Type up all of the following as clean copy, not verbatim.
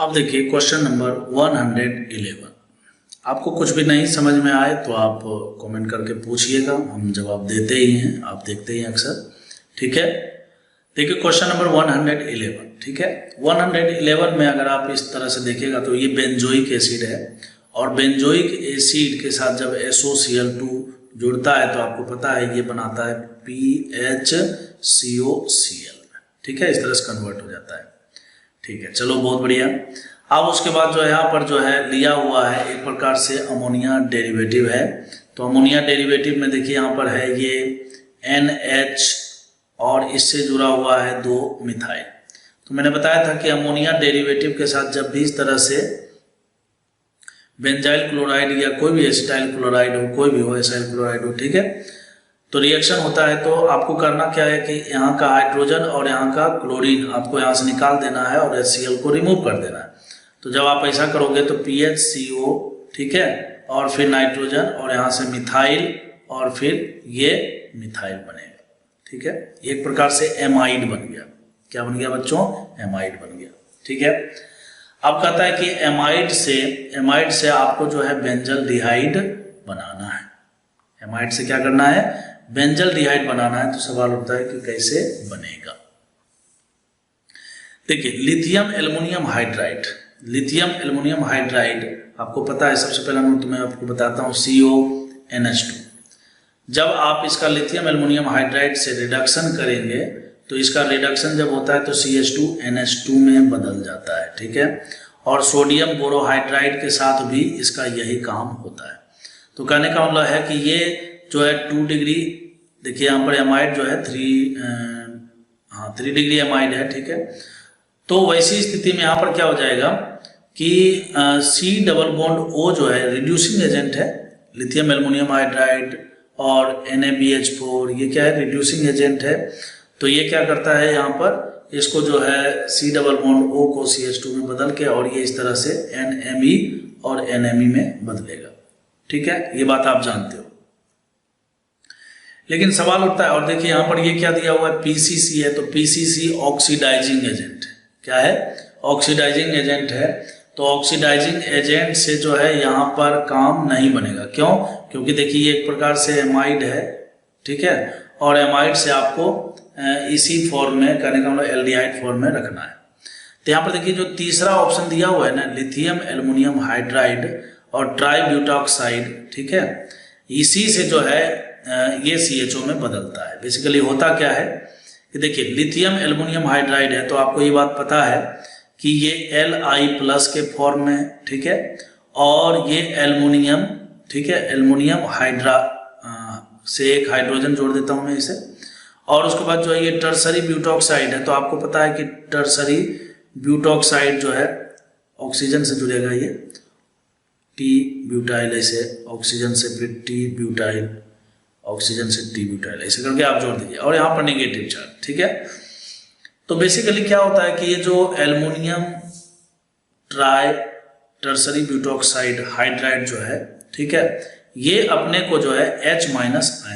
अब देखिए question number 111। आपको कुछ भी नहीं समझ में आए तो आप कमेंट करके पूछिएगा, हम जवाब देते ही हैं, आप देखते ही अक्सर। ठीक है, देखिए क्वेश्चन नंबर 111। ठीक है, 111 में अगर आप इस तरह से देखिएगा तो ये बेंजोइक एसिड है और बेंजोइक एसिड के साथ जब SOCl2 जुड़ता है तो आपको पता है ये बनाता है PHCOCl। ठीक है, इस तरह से कन्वर्ट हो जाता है। ठीक है, चलो बहुत बढ़िया। अब उसके बाद जो है यहाँ पर जो है लिया हुआ है एक प्रकार से अमोनिया डेरिवेटिव है। तो अमोनिया डेरिवेटिव में देखिए यहाँ पर है ये NH और इससे जुड़ा हुआ है 2 मिथाइल। तो मैंने बताया था कि अमोनिया डेरिवेटिव के साथ जब भी इस तरह से बेंजाइल क्लोराइड या कोई भी एसिटाइल क्लोराइड हो, कोई भी हो, एसाइल क्लोराइड हो, ठीक है, तो रिएक्शन होता है तो आपको करना क्या है कि यहाँ का हाइड्रोजन और यहाँ का क्लोरीन आपको यहाँ से निकाल देना है और HCl को रिमूव कर देना है। तो जब आप ऐसा करोगे तो PHCO, ठीक है, और फिर नाइट्रोजन और यहाँ से मिथाइल और फिर ये मिथाइल बनेगा। ठीक है, एक प्रकार से एमाइड बन गया। क्या बन गया बच्चों? एमाइड बन गया। ठीक है, अब कहता है कि एमाइड से आपको जो है बेंजल डिहाइड बनाना है। एमाइड से क्या करना है? बेंजल डिहाइड बनाना है। तो सवाल उठता है कि कैसे बनेगा। देखिए lithium aluminium hydride, lithium aluminium hydride आपको पता है, सबसे पहला नोट मैं आपको बताता हूँ, CONH2। जब आप इसका लिथियम एल्युमिनियम हाइड्राइड से रिडक्शन करेंगे तो इसका रिडक्शन जब होता है तो CH2NH2 में बदल जाता है। ठीक है, और सोडियम बोरोहाइड्राइड के साथ भी इसका यही काम होता है। तो कहने का मतलब है कि ये जो है 2 डिग्री, देखिए यहाँ पर एमाइड जो है 3 डिग्री एमाइड है। ठीक है, तो वैसी स्थिति में यहाँ पर क्या हो जाएगा कि C डबल बॉन्ड O जो है रिड्यूसिंग एजेंट है, लिथियम एल्युमिनियम हाइड्राइड और NaBH4 ये क्या है? रिड्यूसिंग एजेंट है। तो ये क्या करता है यहाँ पर, इसको जो है C डबल बॉन्ड O को CH2 में बदल के और ये इस तरह से NMe और NMe में बदलेगा। ठीक है, ये बात आप जानते हो। लेकिन सवाल उठता है, और देखिए यहाँ पर ये क्या दिया हुआ है? PCC है। तो PCC ऑक्सीडाइजिंग एजेंट क्या है? ऑक्सीडाइजिंग एजेंट है। तो ऑक्सीडाइजिंग एजेंट से जो है यहाँ पर काम नहीं बनेगा। क्यों? क्योंकि देखिए ये एक प्रकार से एमाइड है। ठीक है, और एमाइड से आपको इसी फॉर्म में, कहने का मतलब एल्डिहाइड फॉर्म में रखना है। तो यहाँ पर देखिए जो तीसरा ऑप्शन दिया हुआ है ना, लिथियम एल्युमिनियम हाइड्राइड और ट्राईब्यूटॉक्साइड, ठीक है, इसी से जो है ये CHO में बदलता है। बेसिकली होता क्या है कि देखिए लिथियम एल्युमिनियम हाइड्राइड है तो आपको ये बात पता है कि ये Li+ के फॉर्म में है। ठीक है, और ये एल्युमिनियम, ठीक है, एल्युमिनियम हाइड्रा से एक हाइड्रोजन जोड़ देता हूं मैं इसे, और उसके बाद जो है ये टर्सरी ब्यूटॉक्साइड है। तो आपको पता है कि टर्सरी ब्यूटॉक्साइड जो है ऑक्सीजन से जुड़ेगा, ये T ब्यूटाइल, ऐसे ऑक्सीजन से फिर T ब्यूटाइल, ऑक्सीजन से T ब्यूटाइल, ऐसे करके आप जोड़ दीजिए, और यहाँ पर नेगेटिव चार्ज। ठीक है, तो बेसिकली क्या होता है कि ये जो aluminium try tertiary butoxide hydride जो है, ठीक है, ये अपने को जो है H- आयन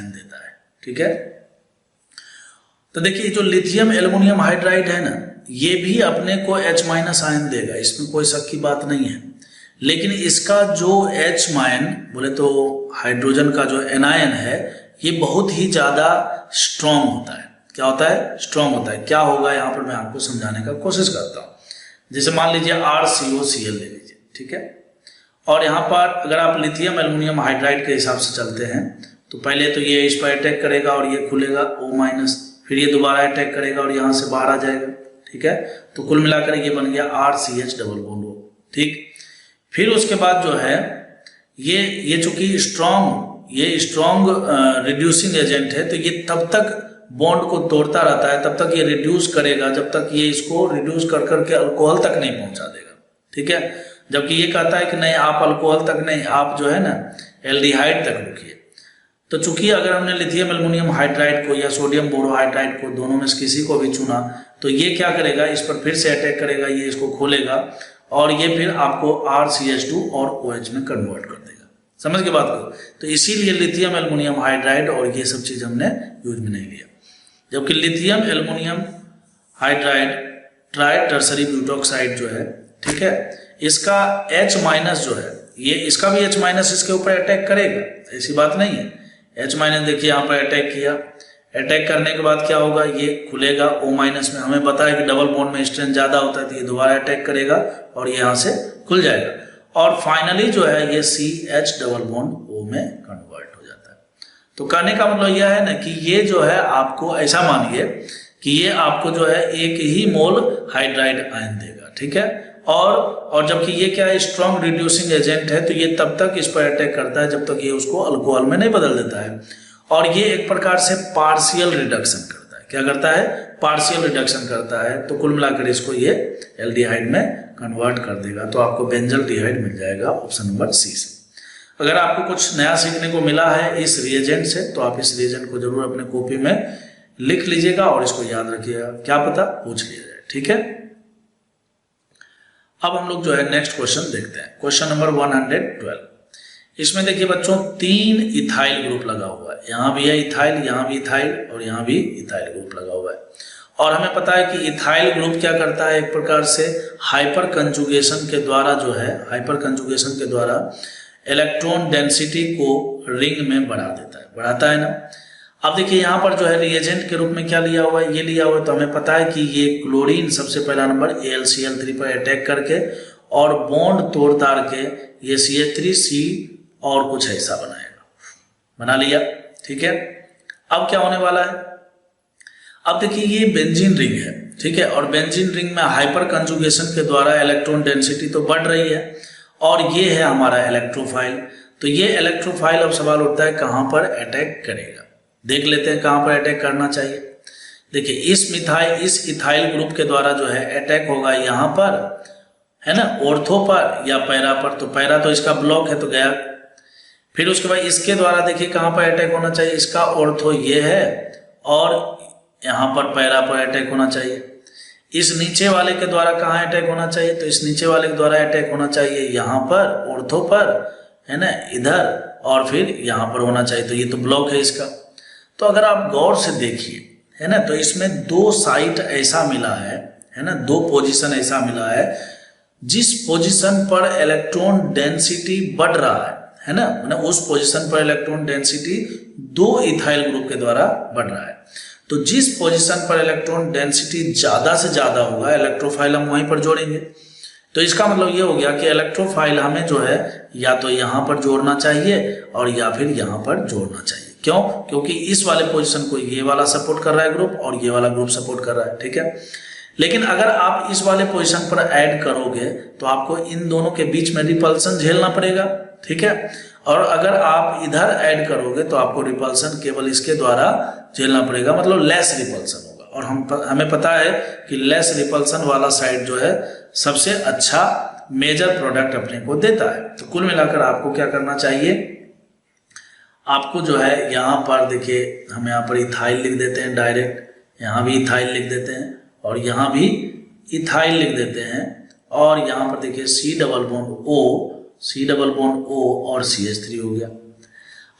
देता है। ठीक है, तो देखिए जो लिथियम एल्युमिनियम हाइड्राइड है ना, ये भी अपने को H- आयन देगा, इसमें कोई शक की बात नहीं है। लेकिन इसका जो H- बोले तो हाइड्रोजन का जो एनायन है, ये बहुत ही ज्यादा स्ट्रॉन्ग होता है। क्या होता है? स्ट्रॉन्ग होता है। क्या होगा यहाँ पर मैं आपको समझाने का कोशिश करता हूँ। जैसे मान लीजिए RCOCl ले लीजिए, ठीक है, और यहाँ पर अगर आप लिथियम एल्युमिनियम हाइड्राइड के हिसाब से चलते हैं तो पहले तो ये इस पर अटैक करेगा और ये खुलेगा O-, फिर ये दोबारा अटैक करेगा और यहाँ से बाहर आ जाएगा। ठीक है, तो कुल मिलाकर ये बन गया RCH डबल बॉन्ड O। ठीक, फिर उसके बाद जो है ये चूंकि स्ट्रॉन्ग रिड्यूसिंग एजेंट है, तो ये तब तक बॉन्ड को तोड़ता रहता है, तब तक ये रिड्यूस करेगा जब तक ये इसको रिड्यूस कर करके अल्कोहल तक नहीं पहुंचा देगा। ठीक है, जबकि ये कहता है कि नहीं, आप अल्कोहल तक नहीं, आप जो है ना एल्डिहाइड तक रुकिए। तो चूंकि अगर हमने लिथियम एल्युमिनियम हाइड्राइड को या सोडियम बोरोहाइड्राइड को, दोनों में से किसी को भी चुना, तो ये क्या करेगा? इस पर फिर से अटैक करेगा, ये इसको खोलेगा और ये फिर आपको RCH2 और OH में कन्वर्ट कर देगा। समझ के बात को? तो इसीलिए लिथियम एल्युमिनियम हाइड्राइड और ये सब चीज हमने यूज में नहीं लिया। जबकि lithium aluminium hydride try tertiary butoxide जो है, ठीक है। इसका H माइनस जो है, ये इसका भी H माइनस इसके ऊपर अटैक करेगा, ऐसी बात नहीं है। H माइनस देखिए यहाँ पर अटैक किया, अटैक करने के बाद क्या होगा, ये खुलेगा O माइनस में। हमें पता है कि डबल बॉन्ड में स्ट्रेंथ ज्यादा होता है, तो ये दोबारा अटैक करेगा और ये यहाँ से खुल जाएगा, और फाइनली जो है ये CH डबल बॉन्ड O में कन्वर्ट हो जाता है। तो कहने का मतलब यह है ना कि ये जो है आपको, ऐसा मानिए कि ये आपको जो है एक ही मोल हाइड्राइड आयन देगा, ठीक है। और जबकि ये क्या है, स्ट्रॉन्ग रिड्यूसिंग एजेंट है, तो ये तब तक इस पर अटैक करता है जब तक ये उसको अल्कोहल में नहीं बदल देता है। और ये एक प्रकार से पार्शियल रिडक्शन करता है। क्या करता है, पार्शियल रिडक्शन करता है। तो कुल मिलाकर इसको ये एल्डिहाइड में कन्वर्ट कर देगा, तो आपको बेंजल्डिहाइड मिल जाएगा ऑप्शन नंबर सी से। अगर आपको कुछ नया सीखने को मिला है इस रिएजेंट से, तो आप इस रिएजेंट को जरूर अपने कॉपी में लिख लीजिएगा और इसको याद रखिएगा, क्या पता पूछ लिया जाए, ठीक है। अब हम लोग जो है नेक्स्ट क्वेश्चन देखते हैं, क्वेश्चन नंबर 112। इसमें देखिए बच्चों 3 इथाइल ग्रुप लगा हुआ है, यहाँ भी है इथाइल, यहाँ भी इथाइल और यहाँ भी इथाइल ग्रुप लगा हुआ है। और हमें पता है कि इथाइल ग्रुप क्या करता है, एक प्रकार से हाइपर कंजुगेशन के द्वारा जो है, हाइपर कंजुगेशन के द्वारा इलेक्ट्रॉन डेंसिटी को रिंग में बढ़ा देता है, बढ़ाता है ना। अब देखिए यहाँ पर जो है रिएजेंट के रूप में क्या लिया हुआ है, ये लिया हुआ है। तो हमें पता है कि ये क्लोरीन सबसे पहला नंबर AlCl3 पर अटैक करके और बॉन्ड तोड़ ताड़ के ये CH3C और कुछ ऐसा बनाएगा, बना लिया, ठीक है। अब क्या होने वाला है, अब देखिए ये बेंजीन रिंग है, ठीक है। और बेंजीन रिंग में हाइपर कंजुगेशन के द्वारा इलेक्ट्रॉन डेंसिटी तो बढ़ रही है, और ये है हमारा इलेक्ट्रोफाइल। तो ये इलेक्ट्रोफाइल, अब सवाल उठता है कहाँ पर अटैक करेगा। देख लेते हैं कहाँ पर अटैक करना चाहिए। देखिए इस इथाइल ग्रुप के द्वारा जो है अटैक होगा यहाँ पर, है ना, ऑर्थो पर या पैरा पर। तो पैरा तो इसका ब्लॉक है तो गया। फिर उसके बाद इसके द्वारा देखिए कहाँ पर अटैक होना चाहिए, इसका ऑर्थो ये है और यहाँ पर पैरा पर अटैक होना चाहिए। इस नीचे वाले के द्वारा कहाँ अटैक होना चाहिए, तो इस नीचे वाले के द्वारा अटैक होना चाहिए यहाँ पर ऑर्थो पर, है ना, इधर, और फिर यहाँ पर होना चाहिए। तो ये तो ब्लॉक है इसका। तो अगर आप गौर से देखिए, है ना, तो इसमें 2 साइट ऐसा मिला है ना, 2 पोजीशन ऐसा मिला है जिस पोजीशन पर इलेक्ट्रॉन डेंसिटी बढ़ रहा है ना, मतलब उस पोजीशन पर इलेक्ट्रॉन डेंसिटी 2 इथाइल ग्रुप के द्वारा बढ़ रहा है। तो जिस पोजीशन पर इलेक्ट्रॉन डेंसिटी ज्यादा से ज्यादा होगा, इलेक्ट्रोफाइल हम वहीं पर जोड़ेंगे। तो इसका मतलब ये हो गया कि इलेक्ट्रोफाइल हमें जो है या तो यहाँ पर जोड़ना चाहिए और या फिर यहाँ पर जोड़ना चाहिए। क्यों? क्योंकि इस वाले पोजीशन को ये वाला सपोर्ट कर रहा है ग्रुप और ये वाला ग्रुप सपोर्ट कर रहा है, ठीक है। लेकिन अगर आप इस वाले पोजीशन पर ऐड करोगे तो आपको इन दोनों के बीच में रिपल्सन झेलना पड़ेगा, ठीक है। और अगर आप इधर ऐड करोगे तो आपको रिपल्सन केवल इसके द्वारा झेलना पड़ेगा, मतलब लेस रिपल्सन होगा। और हमें पता है कि लेस रिपल्सन वाला साइड जो है सबसे अच्छा मेजर प्रोडक्ट अपने को देता है। तो कुल मिलाकर आपको क्या करना चाहिए, आपको जो है यहाँ पर देखिए, हम यहाँ पर इथाइल लिख देते हैं डायरेक्ट, यहाँ भी इथाइल लिख देते हैं और यहाँ भी इथाइल लिख देते हैं, और यहाँ पर देखिए C डबल बॉन्ड O और CH3 हो गया।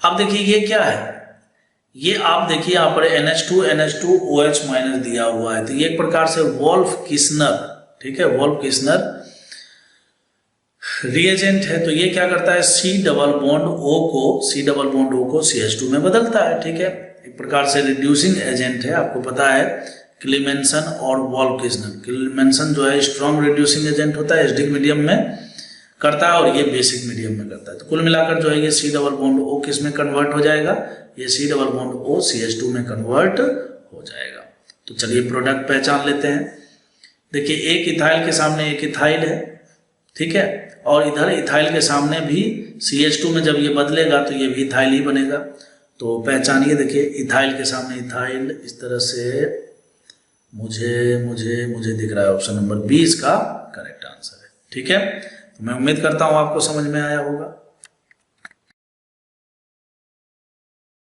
अब देखिए ये क्या है, ये आप देखिए यहाँ पर NH2 OH माइनस दिया हुआ है। तो ये एक प्रकार से वोल्फ किस्नर, ठीक है, वोल्फ किस्नर रिएजेंट है। तो ये क्या करता है, C डबल बॉन्ड O को CH2 में बदलता है, ठीक है। एक प्रकार से रिड्यूसिंग एजेंट है। आपको पता है क्लीमेंसन और वोल्फ किस्नर, क्लीमेंसन जो है स्ट्रॉन्ग रिड्यूसिंग एजेंट होता है, एसिडिक मीडियम में करता है और ये बेसिक मीडियम में करता है। तो कुल मिलाकर जो है ये C डबल बॉन्ड O किस में कन्वर्ट हो जाएगा, ये C double bond O CH2 में कन्वर्ट हो जाएगा। तो चलिए प्रोडक्ट पहचान लेते हैं। देखिए एक इथाइल के सामने एक इथाइल है, ठीक है, और इधर इथाइल के सामने भी CH2 में जब ये बदलेगा तो ये भी इथाइल ही बनेगा। तो पहचानिए, देखिए इथाइल के सामने इथाइल, इस तरह से मुझे दिख रहा है ऑप्शन नंबर 20 का करेक्ट आंसर है, ठीक है। तो मैं उम्मीद करता हूँ आपको समझ में आया होगा।